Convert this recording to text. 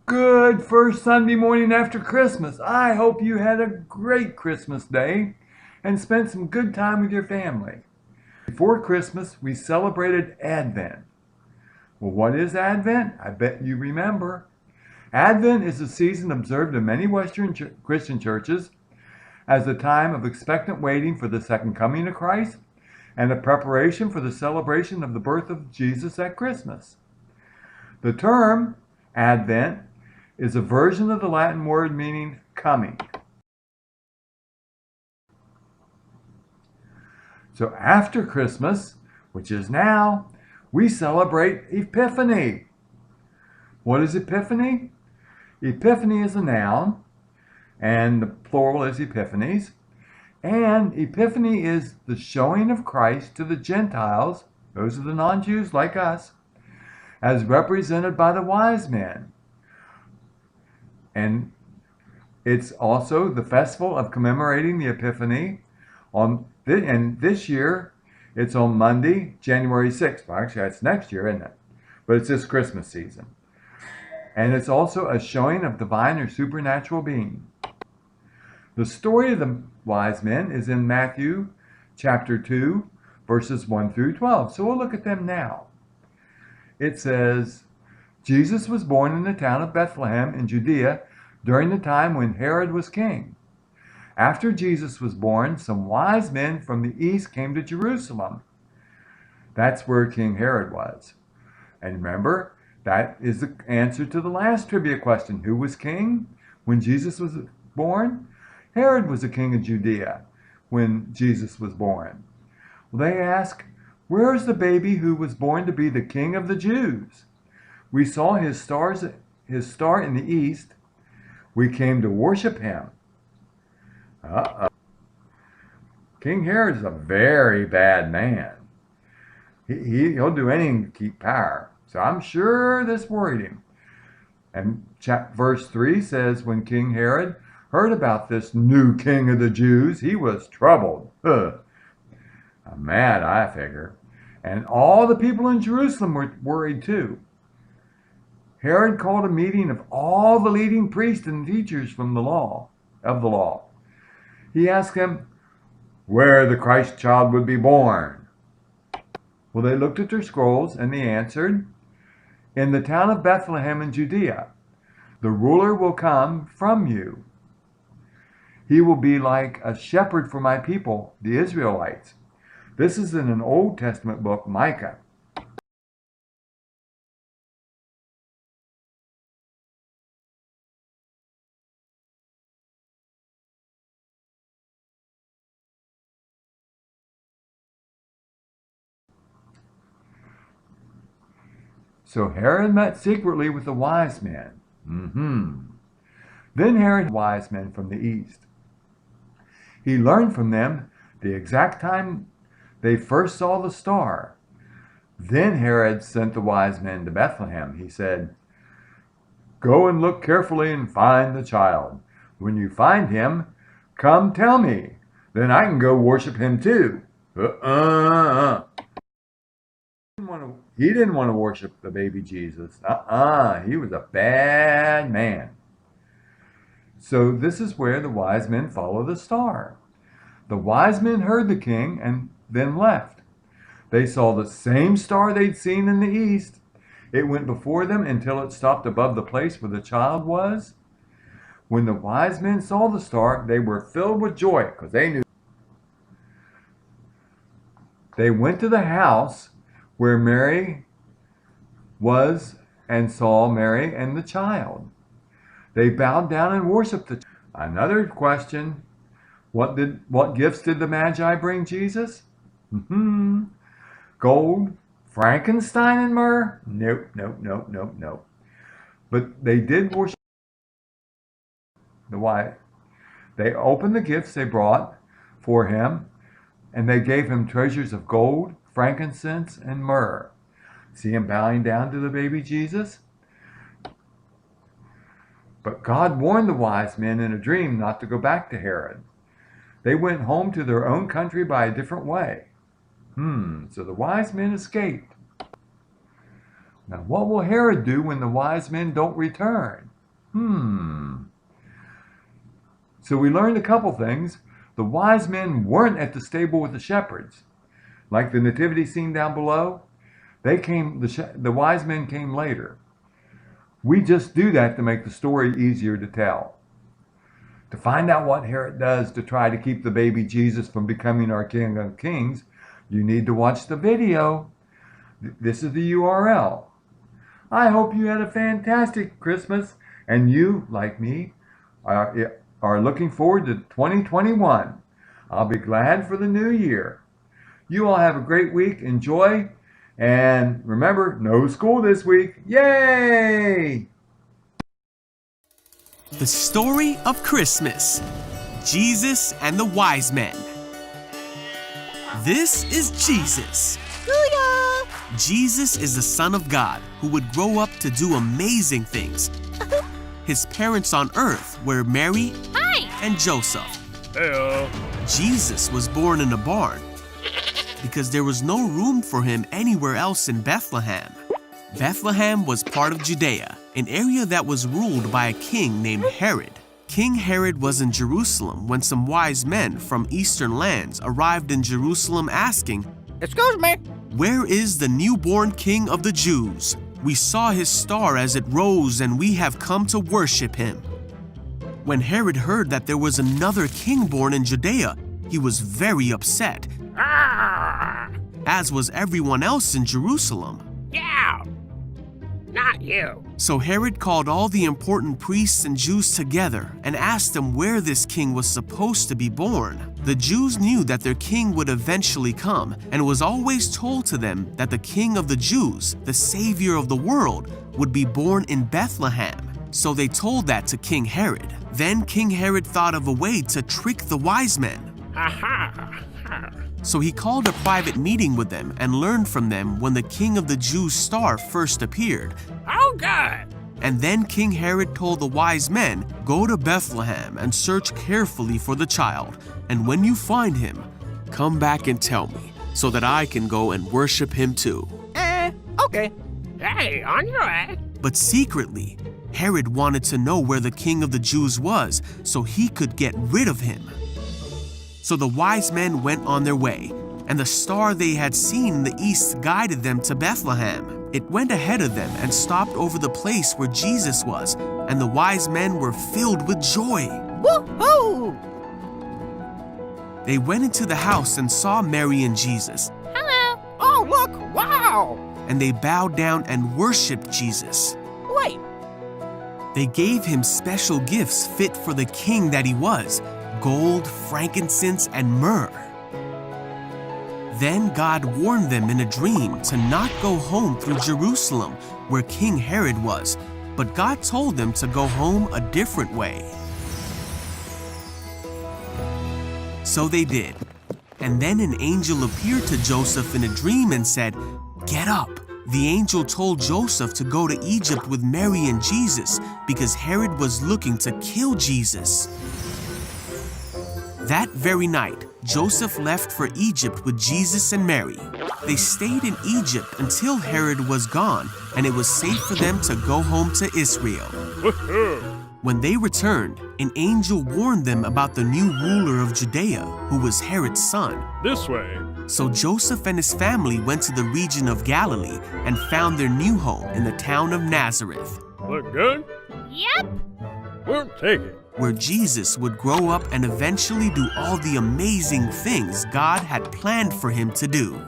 Good first Sunday morning after Christmas. I hope you had a great Christmas day and spent some good time with your family. Before Christmas, we celebrated Advent. Well, what is Advent? I bet you remember. Advent is a season observed in many Western Christian churches as a time of expectant waiting for the second coming of Christ and a preparation for the celebration of the birth of Jesus at Christmas. The term Advent is a version of the Latin word meaning coming. So after Christmas, which is now, we celebrate Epiphany. What is Epiphany? Epiphany is a noun, and the plural is epiphanies. And Epiphany is the showing of Christ to the Gentiles, those are the non-Jews like us, as represented by the wise men. And it's also the festival of commemorating the Epiphany and this year it's on Monday, January 6th. Well, actually, that's next year, isn't it? But it's this Christmas season. And it's also a showing of divine or supernatural being. The story of the wise men is in Matthew chapter 2, verses 1 through 12. So we'll look at them now. It says, Jesus was born in the town of Bethlehem in Judea during the time when Herod was king. After Jesus was born, some wise men from the east came to Jerusalem. That's where King Herod was. And remember, that is the answer to the last trivia question. Who was king when Jesus was born? Herod was the king of Judea when Jesus was born. Well, they ask, where is the baby who was born to be the king of the Jews? We saw his star in the east. We came to worship him. King Herod is a very bad man. He'll do anything to keep power. So I'm sure this worried him. And verse 3 says, when King Herod heard about this new king of the Jews, he was troubled. Mad, I figure. And all the people in Jerusalem were worried too. Herod called a meeting of all the leading priests and teachers from the law. He asked them where the Christ child would be born. Well, they looked at their scrolls and they answered, in the town of Bethlehem in Judea. The ruler will come from you. He will be like a shepherd for my people, the Israelites. This is in an Old Testament book, Micah. So Herod met secretly with the wise men. Then Herod wise men from the east. He learned from them the exact time they first saw the star. Then Herod sent the wise men to Bethlehem. He said, go and look carefully and find the child. When you find him, come tell me. Then I can go worship him too. He didn't want to worship the baby Jesus. He was a bad man. So this is where the wise men follow the star. The wise men heard the king and then left. They saw the same star they'd seen in the east. It went before them until it stopped above the place where the child was. When the wise men saw the star, they were filled with joy because they knew. They went to the house where Mary was and saw Mary and the child. They bowed down and worshiped the child. Another question, what gifts did the Magi bring Jesus? Gold, Frankenstein, and myrrh? Nope. But they did worship the wife. They opened the gifts they brought for him, and they gave him treasures of gold, frankincense, and myrrh. See him bowing down to the baby Jesus? But God warned the wise men in a dream not to go back to Herod. They went home to their own country by a different way. So the wise men escaped. Now what will Herod do when the wise men don't return? So we learned a couple things. The wise men weren't at the stable with the shepherds. Like the nativity scene down below, the wise men came later. We just do that to make the story easier to tell. To find out what Herod does to try to keep the baby Jesus from becoming our King of Kings, you need to watch the video. This is the URL. I hope you had a fantastic Christmas and you, like me, are looking forward to 2021. I'll be glad for the new year. You all have a great week. Enjoy. And remember, no school this week. Yay! The story of Christmas. Jesus and the wise men. This is Jesus. Booyah! Jesus is the Son of God who would grow up to do amazing things. His parents on earth were Mary and Joseph. Heyo. Jesus was born in a barn because there was no room for him anywhere else in Bethlehem. Bethlehem was part of Judea, an area that was ruled by a king named Herod. King Herod was in Jerusalem when some wise men from eastern lands arrived in Jerusalem asking, Excuse me. "Where is the newborn king of the Jews? We saw his star as it rose and we have come to worship him." When Herod heard that there was another king born in Judea, he was very upset, as was everyone else in Jerusalem. Yeah. Not you. So Herod called all the important priests and Jews together and asked them where this king was supposed to be born. The Jews knew that their king would eventually come, and it was always told to them that the king of the Jews, the savior of the world, would be born in Bethlehem. So they told that to King Herod. Then King Herod thought of a way to trick the wise men. So he called a private meeting with them and learned from them when the king of the Jews' star first appeared. Oh, good. And then King Herod told the wise men, "Go to Bethlehem and search carefully for the child, and when you find him, come back and tell me, so that I can go and worship him too." Okay. Hey, on your way. But secretly, Herod wanted to know where the king of the Jews was so he could get rid of him. So the wise men went on their way, and the star they had seen in the east guided them to Bethlehem. It went ahead of them and stopped over the place where Jesus was, and the wise men were filled with joy. Woohoo! They went into the house and saw Mary and Jesus, Hello. Oh, look. Wow. and they bowed down and worshiped Jesus. Wait. They gave him special gifts fit for the king that he was: gold, frankincense, and myrrh. Then God warned them in a dream to not go home through Jerusalem, where King Herod was, but God told them to go home a different way. So they did. And then an angel appeared to Joseph in a dream and said, "Get up." The angel told Joseph to go to Egypt with Mary and Jesus because Herod was looking to kill Jesus. That very night, Joseph left for Egypt with Jesus and Mary. They stayed in Egypt until Herod was gone, and it was safe for them to go home to Israel. When they returned, an angel warned them about the new ruler of Judea, who was Herod's son. This way. So Joseph and his family went to the region of Galilee and found their new home in the town of Nazareth, Look good? Yep. We'll take it. where Jesus would grow up and eventually do all the amazing things God had planned for him to do.